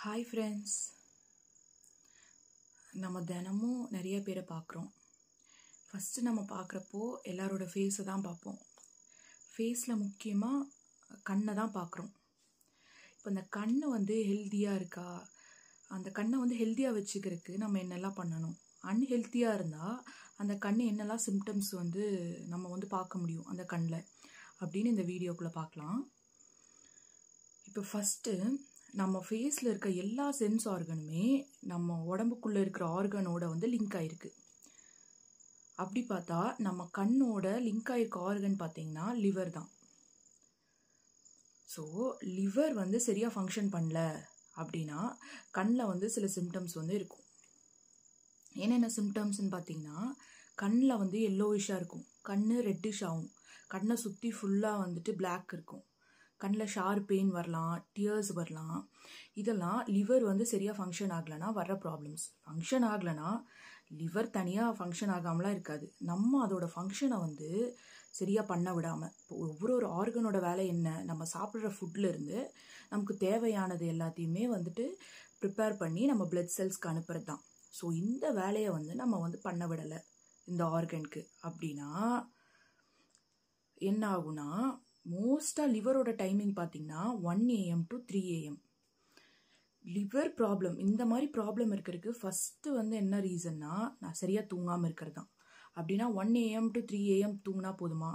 Hi friends, நம்ம தினமும் நிறைய பேரை பார்க்குறோம். ஃபஸ்ட்டு நம்ம பார்க்குறப்போ எல்லாரோட ஃபேஸை தான் பார்ப்போம். ஃபேஸில் முக்கியமாக கண்ணை தான் பார்க்குறோம். இப்போ இந்த கண் ஹெல்த்தியாக இருக்கா, அந்த கண்ணை ஹெல்த்தியாக வச்சுக்கிறதுக்கு நம்ம என்னெல்லாம் பண்ணணும், அன்ஹெல்த்தியாக இருந்தால் அந்த கண் என்னெல்லாம் சிம்டம்ஸ் நம்ம பார்க்க முடியும் அந்த கண்ணில் அப்படின்னு இந்த வீடியோக்குள்ளே பார்க்கலாம். இப்போ ஃபஸ்ட்டு நம்ம ஃபேஸில் இருக்க எல்லா சென்ஸ் ஆர்கனுமே நம்ம உடம்புக்குள்ளே இருக்கிற ஆர்கனோட லிங்க் ஆகிருக்கு. அப்படி பார்த்தா நம்ம கண்ணோட லிங்க் ஆகிருக்க ஆர்கன் பார்த்தீங்கன்னா லிவர் தான். ஸோ லிவர் சரியாக ஃபங்க்ஷன் பண்ணல அப்படின்னா கண்ணில் சில சிம்டம்ஸ் இருக்கும். என்னென்ன சிம்டம்ஸ்ன்னு பார்த்தீங்கன்னா, கண்ணில் எல்லோயிஷாக இருக்கும், கண் ரெட்டிஷ் ஆகும், கண்ணை சுற்றி ஃபுல்லாக பிளாக் இருக்கும், கண்ணில் ஷார்ப் பெயின் வரலாம், டியர்ஸ் வரலாம். இதெல்லாம் லிவர் சரியாக ஃபங்க்ஷன் ஆகலைன்னா வர்ற ப்ராப்ளம்ஸ். ஃபங்க்ஷன் ஆகலைன்னா லிவர் தனியாக ஃபங்க்ஷன் ஆகாமலாம் இருக்காது, நம்ம அதோட ஃபங்க்ஷனை சரியாக பண்ண விடாமல். இப்போ ஒவ்வொரு ஆர்கனோட வேலை என்ன, நம்ம சாப்பிட்ற ஃபுட்லேருந்து நமக்கு தேவையானது எல்லாத்தையுமே ப்ரிப்பேர் பண்ணி நம்ம பிளட் செல்ஸ்க்கு அனுப்புறது தான். ஸோ இந்த வேலையை நம்ம பண்ண விடலை இந்த ஆர்கனுக்கு அப்படின்னா என்ன ஆகுனா, மோஸ்ட்டாக லிவரோட டைமிங் பார்த்தீங்கன்னா 1 AM to 3 AM. Liver problem, இந்த மாதிரி ப்ராப்ளம் இருக்கிறதுக்கு ஃபஸ்ட்டு என்ன ரீசன்னா, நான் சரியாக தூங்காமல் இருக்கிறது தான். அப்படின்னா 1 AM to 3 AM தூங்கினா போதுமா?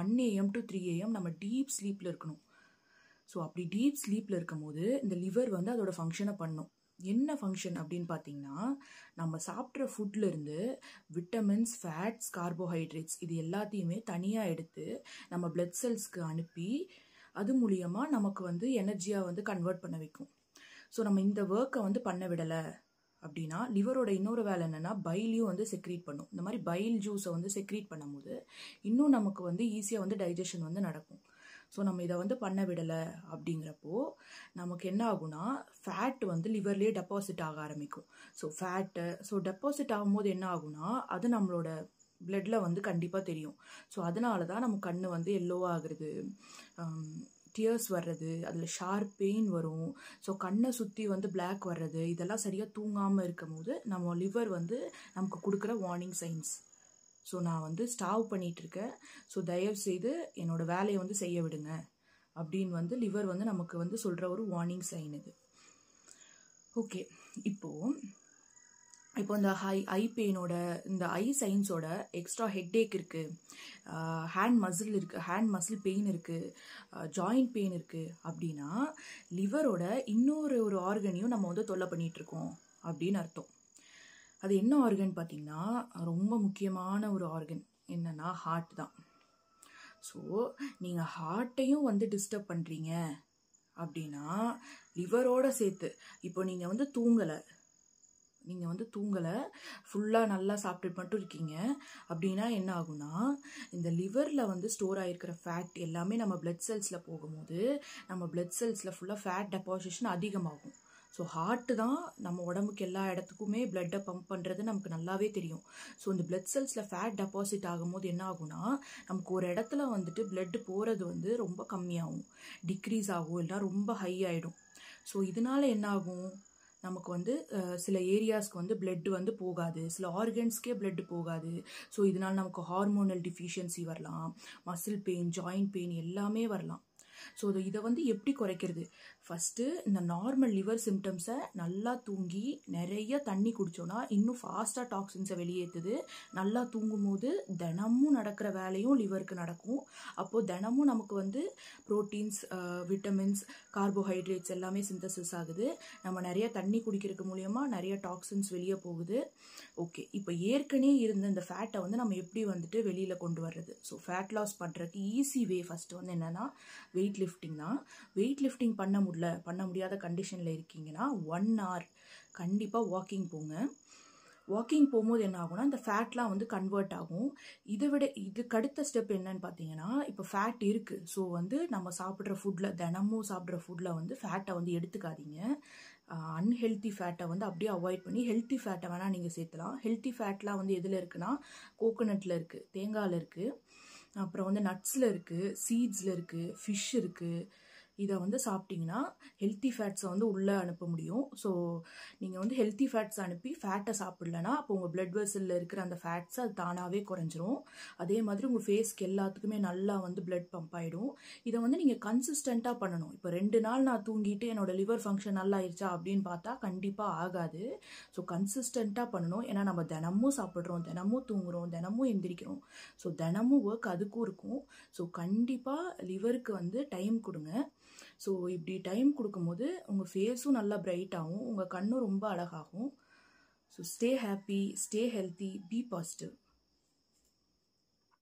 1 AM to 3 AM நம்ம டீப் ஸ்லீப்பில் இருக்கணும். ஸோ அப்படி டீப் ஸ்லீப்பில் இருக்கும் போது இந்த லிவர் அதோட ஃபங்க்ஷனை பண்ணும். என்ன ஃபங்க்ஷன் அப்படின்னு பார்த்தீங்கன்னா, நம்ம சாப்பிட்ற ஃபுட்லேருந்து விட்டமின்ஸ், ஃபேட்ஸ், கார்போஹைட்ரேட்ஸ் இது எல்லாத்தையுமே தனியாக எடுத்து நம்ம பிளட் செல்ஸ்க்கு அனுப்பி அது மூலியமாக நமக்கு எனர்ஜியாக கன்வெர்ட் பண்ண வைக்கும். ஸோ நம்ம இந்த ஒர்க்கை பண்ண விடலை அப்படின்னா லிவரோட இன்னொரு வேலை என்னென்னா, பைலையும் செக்ரீட் பண்ணும். இந்த மாதிரி பைல் ஜூஸை செக்ரீட் பண்ணும்போது இன்னும் நமக்கு ஈஸியாக டைஜஷன் நடக்கும். ஸோ நம்ம இதை பண்ண விடலை அப்படிங்கிறப்போ நமக்கு என்ன ஆகுனா, ஃபேட் லிவர்லேயே டெபாசிட் ஆக ஆரம்பிக்கும். ஸோ டெபாசிட் ஆகும்போது என்ன ஆகுனா, அது நம்மளோட பிளட்டில் கண்டிப்பாக தெரியும். ஸோ அதனால தான் நம்ம கண் எல்லோவாக ஆகுறது, டியர்ஸ் வர்றது, அதில் ஷார்ப் பெயின் வரும். ஸோ கண்ணை சுற்றி பிளாக் வர்றது, இதெல்லாம் சரியாக தூங்காமல் இருக்கும் போது நம்ம லிவர் நமக்கு கொடுக்குற வார்னிங் சைன்ஸ். ஸோ நான் ஸ்டாவ் பண்ணிகிட்ருக்கேன், ஸோ தயவு செய்து என்னோட வேலையை செய்ய விடுங்க அப்படின்னு லிவர் நமக்கு சொல்கிற ஒரு வார்னிங் சைன் இது. ஓகே, இப்போ இந்த ஐ பெயினோட, இந்த ஐ சைன்ஸோட எக்ஸ்ட்ரா ஹெட்டேக் இருக்குது, ஹேண்ட் மசில் பெயின் இருக்குது, ஜாயிண்ட் பெயின் இருக்குது அப்படின்னா லிவரோட இன்னொரு ஆர்கனையும் நம்ம தொல்லை பண்ணிகிட்ருக்கோம் அப்படின்னு அர்த்தம். அது என்ன ஆர்கன் பார்த்தீங்கன்னா, ரொம்ப முக்கியமான ஒரு ஆர்கன் என்னன்னா ஹார்ட் தான். ஸோ நீங்கள் ஹார்ட்டையும் டிஸ்டர்ப் பண்ணுறீங்க அப்படின்னா லிவரோட சேர்த்து, இப்போ நீங்கள் தூங்கலை, ஃபுல்லாக நல்லா சாப்பிட்டுட்டு மட்டும் இருக்கீங்க அப்படின்னா என்ன ஆகுனா, இந்த லிவரில் ஸ்டோர் ஆகிருக்கிற ஃபேட் எல்லாமே நம்ம பிளட் செல்ஸில் போகும்போது நம்ம பிளட் செல்ஸில் ஃபுல்லாக ஃபேட் டெபாசிஷன் அதிகமாகும். ஸோ ஹார்ட்டு தான் நம்ம உடம்புக்கு எல்லா இடத்துக்குமே பிளட்டை பம்ப் பண்ணுறது நமக்கு நல்லாவே தெரியும். ஸோ இந்த பிளட் செல்ஸில் ஃபேட் டெபாசிட் ஆகும்போது என்ன ஆகுனா, நமக்கு ஒரு இடத்துல பிளட் போகிறது ரொம்ப கம்மியாகும், டிக்ரீஸ் ஆகும், இல்லை ரொம்ப ஹை ஆகிடும். ஸோ இதனால என்ன ஆகும், நமக்கு சில ஏரியாஸ்க்கு பிளட் போகாது, சில ஆர்கன்ஸ்க்கே பிளட் போகாது. ஸோ இதனால் நமக்கு ஹார்மோனல் டிஃபிஷியன்சி வரலாம், மசில் பெயின், ஜாயிண்ட் பெயின் எல்லாமே வரலாம். ஸோ இதை எப்படி குறைக்கிறது? ஃபஸ்ட்டு இந்த நார்மல் லிவர் சிம்டம்ஸை நல்லா தூங்கி நிறைய தண்ணி குடித்தோன்னா இன்னும் ஃபாஸ்ட்டாக டாக்ஸின்ஸை வெளியேற்றுது. நல்லா தூங்கும் போது தினமும் நடக்கிற வேலையும் லிவருக்கு நடக்கும். அப்போது தினமும் நமக்கு ப்ரோட்டீன்ஸ், விட்டமின்ஸ், கார்போஹைட்ரேட்ஸ் எல்லாமே சிந்தசிஸ் ஆகுது. நம்ம நிறைய தண்ணி குடிக்கிறதுக்கு மூலியமாக நிறைய டாக்ஸின்ஸ் வெளியே போகுது. ஓகே, இப்போ ஏற்கனவே இருந்த இந்த ஃபேட்டை நம்ம எப்படி வெளியில் கொண்டு வர்றது? ஸோ ஃபேட் லாஸ் பண்ணுறதுக்கு ஈஸி வே ஃபஸ்ட்டு என்னென்னா வெயிட் லிஃப்டிங் தான். வெயிட் லிஃப்டிங் பண்ண முடியாத கண்டிஷனில் இருக்கீங்கன்னா 1 hour கண்டிப்பாக வாக்கிங் போங்க. வாக்கிங் போகும்போது என்ன ஆகும்னா, இந்த ஃபேட்லாம் கன்வெர்ட் ஆகும். இதுக்கு அடுத்த ஸ்டெப் என்னன்னு பார்த்தீங்கன்னா, இப்போ ஃபேட் இருக்குது, ஸோ நம்ம தினமும் சாப்பிட்ற ஃபுட்டில் ஃபேட்டை எடுத்துக்காதீங்க. அன்ஹெல்த்தி ஃபேட்டை அப்படியே அவாய்ட் பண்ணி ஹெல்த்தி ஃபேட்டை வேணால் நீங்கள் சேர்த்துலாம். ஹெல்த்தி ஃபேட்லாம் எதில் இருக்குன்னா, கோகோனட்டில் இருக்குது, தேங்காயில் இருக்குது, அப்புறம் நட்ஸில் இருக்குது, சீட்ஸில் இருக்குது, ஃபிஷ் இருக்குது, இதை வந்து சாப்பிட்டிங்கன்னா ஹெல்த்தி ஃபேட்ஸை வந்து உள்ளே அனுப்ப முடியும். ஸோ நீங்கள் வந்து ஹெல்த்தி ஃபேட்ஸ் அனுப்பி ஃபேட்டை சாப்பிட்லன்னா அப்போ உங்கள் பிளட் வெசலில் இருக்கிற அந்த ஃபேட்ஸ் அது தானாகவே குறைஞ்சிரும். அதே மாதிரி உங்கள் ஃபேஸ்க்கு எல்லாத்துக்குமே நல்லா வந்து பிளட் பம்ப் ஆகிடும். இதை வந்து நீங்கள் கன்சிஸ்டண்ட்டாக பண்ணணும். இப்போ 2 நாள் நான் தூங்கிட்டு என்னோட லிவர் ஃபங்க்ஷன் நல்லா ஆயிடுச்சா அப்படின்னு பார்த்தா கண்டிப்பாக ஆகாது. ஸோ கன்சிஸ்டண்ட்டாக பண்ணணும். ஏன்னா நம்ம தினமும் சாப்பிட்றோம், தினமும் தூங்குறோம், தினமும் எந்திரிக்கிறோம். ஸோ தினமும் ஒர்க் அதுக்கும் இருக்கும். ஸோ கண்டிப்பாக லிவருக்கு வந்து டைம் கொடுங்க. ஸோ இப்படி டைம் கொடுக்கும்போது உங்கள் ஃபேஸும் நல்லா பிரைட் ஆகும், உங்கள் கண்ணும் ரொம்ப அழகாகும். So stay happy, stay healthy, be positive.